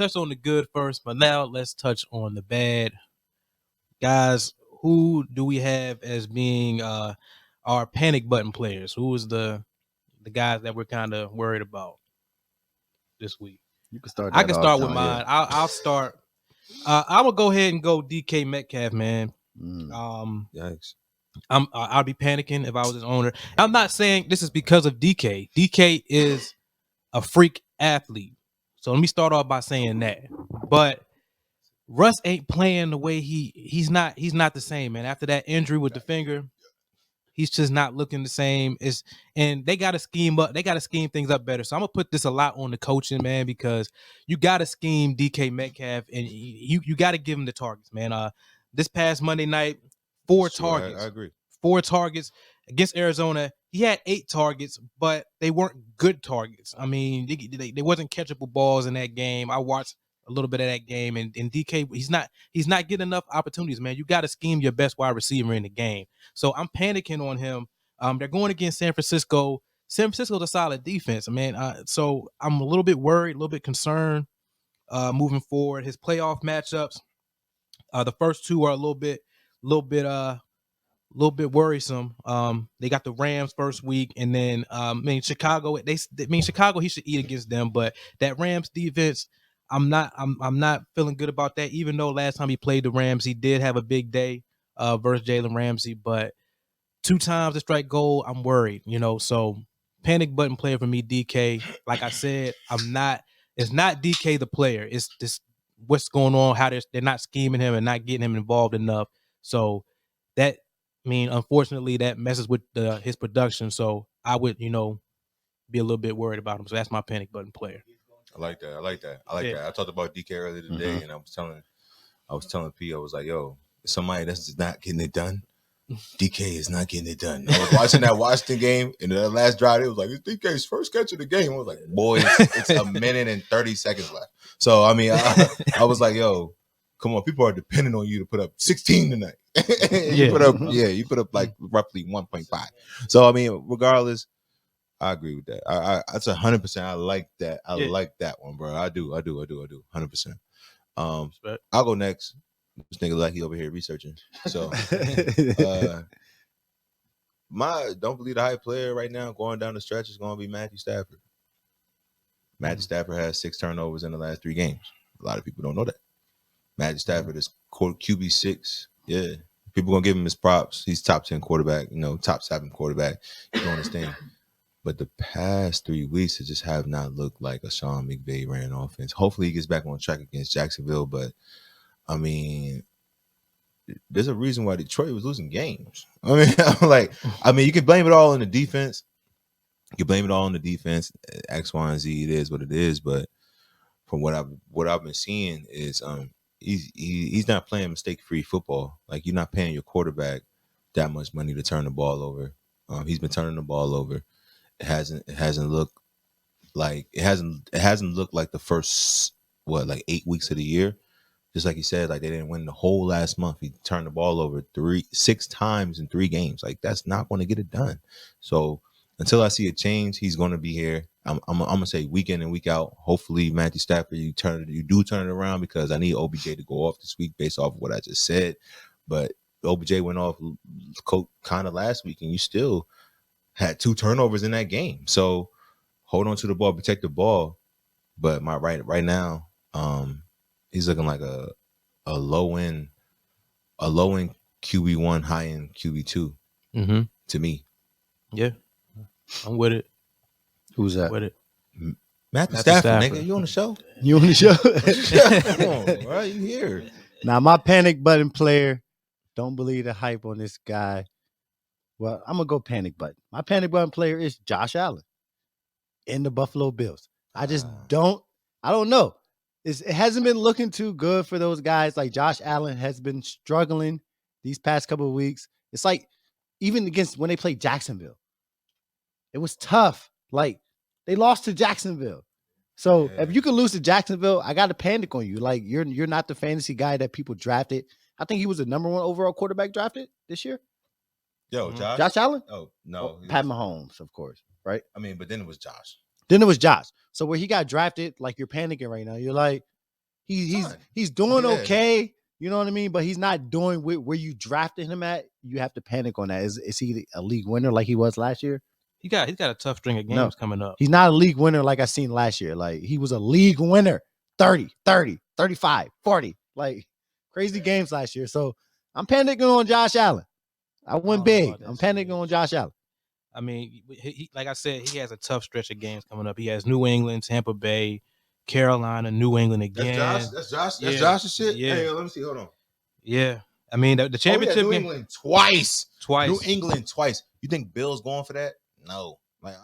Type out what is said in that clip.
touched on the good first, but now let's touch on the bad. Guys, who do we have as being our panic button players? Who is the guys that we're kind of worried about this week? You can start. I can off, start with John, mine. I'll start. I'm gonna go ahead and go DK Metcalf, man. Yikes. I'd be panicking if I was his owner. I'm not saying this is because of DK. DK is a freak athlete. So let me start off by saying that. But Russ ain't playing the way he's not the same, man. After that injury with the finger, he's just not looking the same. And they gotta scheme up, they gotta scheme things up better. So I'm gonna put this a lot on the coaching, man, because you gotta scheme DK Metcalf and you gotta give him the targets, man. This past Monday night, 4 targets. I agree. 4 targets against Arizona. He had 8 targets, but they weren't good targets. I mean, they wasn't catchable balls in that game. I watched a little bit of that game, and DK, he's not getting enough opportunities, man. You got to scheme your best wide receiver in the game. So I'm panicking on him. They're going against San Francisco. San Francisco's a solid defense, man. So I'm a little bit worried, a little bit concerned moving forward. His playoff matchups, the first 2 are a little bit worrisome. They got the Rams first week, and then Chicago. Chicago, he should eat against them, but that Rams defense, I'm not feeling good about that. Even though last time he played the Rams, he did have a big day versus Jalen Ramsey, but 2 times the strike goal, I'm worried. So panic button player for me, DK. Like I said, it's not DK the player. It's this what's going on, how they're not scheming him and not getting him involved enough. So that. Unfortunately, that messes with his production. So I would, be a little bit worried about him. So that's my panic button player. I like that. I talked about DK earlier today, and I was telling P, I was like, yo, somebody that's not getting it done. DK is not getting it done. I was watching that Washington game, and the last drive, it was like, it's DK's first catch of the game. I was like, boy, it's a minute and 30 seconds left. So, I was like, yo, come on, people are depending on you to put up 16 tonight. You put up like roughly 1.5. So regardless, I agree with that. That's 100%. I like that. I like that one, bro. I do. 100%. I'll go next. This nigga like he over here researching. So my don't believe the hype player right now going down the stretch is going to be Matthew Stafford. Matthew Stafford has 6 turnovers in the last 3 games. A lot of people don't know that. Matthew Stafford is QB6. Yeah. People going to give him his props. He's top 10 quarterback, top 7 quarterback. You don't understand. But the past 3 weeks, it just have not looked like a Sean McVay ran offense. Hopefully he gets back on track against Jacksonville. But, there's a reason why Detroit was losing games. You can blame it all on the defense. You can blame it all on the defense. X, Y, and Z, it is what it is. But from what I've been seeing is he's not playing mistake-free football. Like, you're not paying your quarterback that much money to turn the ball over. He's been turning the ball over. It hasn't looked like the first 8 weeks of the year. Just like he said, like, they didn't win the whole last month. He turned the ball over 6 times in 3 games. Like, that's not going to get it done. So until I see a change, he's going to be here. I'm gonna say week in and week out. Hopefully, Matthew Stafford, you do turn it around, because I need OBJ to go off this week based off of what I just said. But OBJ went off kind of last week, and you still had 2 turnovers in that game. So hold on to the ball, protect the ball. But right now, he's looking like a low end QB1, high end QB2 to me. Yeah, I'm with it. Who's that? With it. Matthew Stafford, nigga. You on the show? You on the show? Come on, bro. You here? Now, my panic button player, don't believe the hype on this guy. Well, I'm going to go panic button. My panic button player is Josh Allen in the Buffalo Bills. I don't know. It hasn't been looking too good for those guys. Like, Josh Allen has been struggling these past couple of weeks. It's like, even against when they played Jacksonville, it was tough. Like, they lost to Jacksonville. So if you could lose to Jacksonville, I got to panic on you. Like, you're not the fantasy guy that people drafted. I think he was the number 1 overall quarterback drafted this year. Yo, Josh? Josh Allen? Oh, no. Pat Mahomes, of course, right? But then it was Josh. So where he got drafted, like, you're panicking right now. You're like, He's doing Yeah. okay. You know what I mean? But he's not doing where you drafted him at. You have to panic on that. Is he a league winner like he was last year? He's got a tough string of games coming up. He's not a league winner like I seen last year. Like he was a league winner. 30, 35, 40. Like crazy games last year. So I'm panicking on Josh Allen. I went big. I'm panicking on Josh Allen. I mean, he, like I said, he has a tough stretch of games coming up. He has New England, Tampa Bay, Carolina, New England again. That's Josh's shit. Yeah. Hey, let me see. Hold on. Yeah. I mean, the championship New game England twice. Twice. New England twice. You think Bill's going for that? No. Like